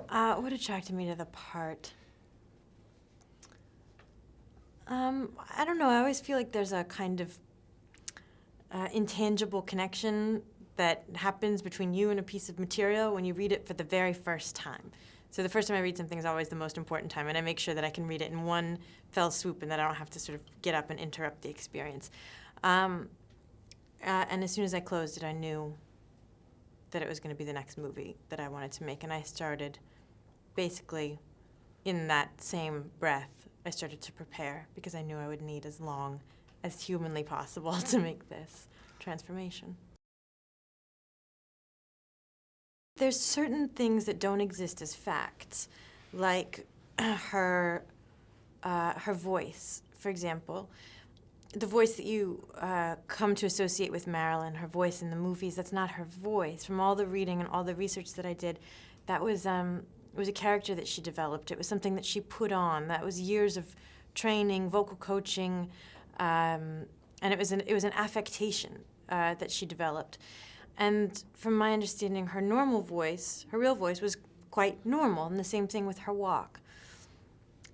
What attracted me to the part? I don't know. I always feel like there's a kind of intangible connection that happens between you and a piece of material when you read it for the very first time. So the first time I read something is always the most important time, and I make sure that I can read it in one fell swoop and that I don't have to sort of get up and interrupt the experience. And as soon as I closed it, I knew that it was going to be the next movie that I wanted to make, and I started basically in that same breath. I started to prepare because I knew I would need as long as humanly possible to make this transformation. There's certain things that don't exist as facts, like her voice, for example. The voice that you come to associate with Marilyn, her voice in the movies, that's not her voice. From all the reading and all the research that I did, that was it was a character that she developed. It was something that she put on. That was years of training, vocal coaching, and it was an affectation that she developed. And from my understanding, her normal voice, her real voice, was quite normal, and the same thing with her walk.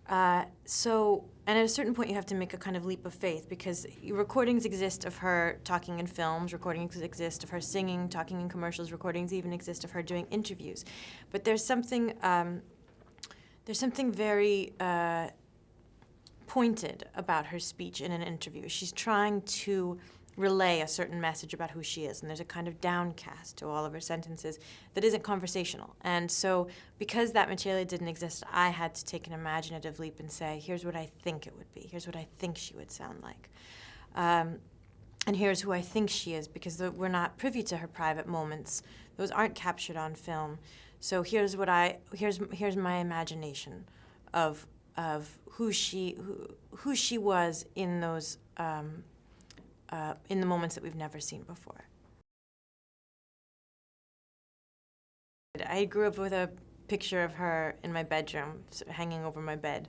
And at a certain point, you have to make a kind of leap of faith, because recordings exist of her talking in films, recordings exist of her singing, talking in commercials, recordings even exist of her doing interviews. But there's something very pointed about her speech in an interview. She's trying to relay a certain message about who she is, and there's a kind of downcast to all of her sentences that isn't conversational. And so because that material didn't exist, I had to take an imaginative leap and say, here's what I think it would be, here's what I think she would sound like. And here's who I think she is, because we're not privy to her private moments. Those aren't captured on film. So here's my imagination of who she was in those in the moments that we've never seen before. I grew up with a picture of her in my bedroom, hanging over my bed,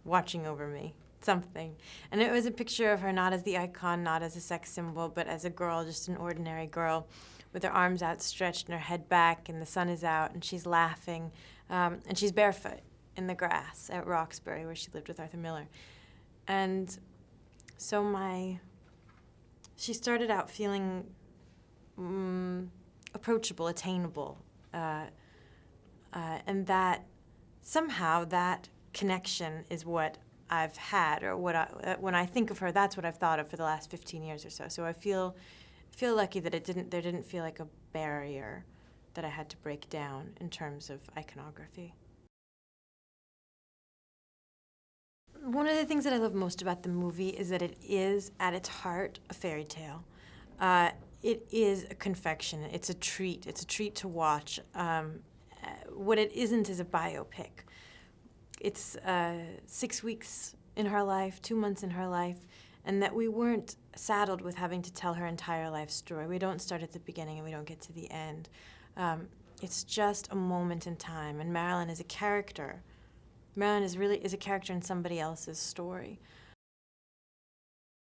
watching over me, something. And it was a picture of her not as the icon, not as a sex symbol, but as a girl, just an ordinary girl, with her arms outstretched and her head back, and the sun is out, and she's laughing, and she's barefoot in the grass at Roxbury, where she lived with Arthur Miller. And so she started out feeling approachable, attainable, and that somehow that connection is what I've had, or when I think of her, that's what I've thought of for the last 15 years or so. So I feel lucky that there didn't feel like a barrier that I had to break down in terms of iconography. One of the things that I love most about the movie is that it is, at its heart, a fairy tale. It is a confection. It's a treat. It's a treat to watch. What it isn't is a biopic. It's 6 weeks in her life, 2 months in her life, and that we weren't saddled with having to tell her entire life story. We don't start at the beginning and we don't get to the end. It's just a moment in time, and Marilyn is a character. Marilyn is a character in somebody else's story.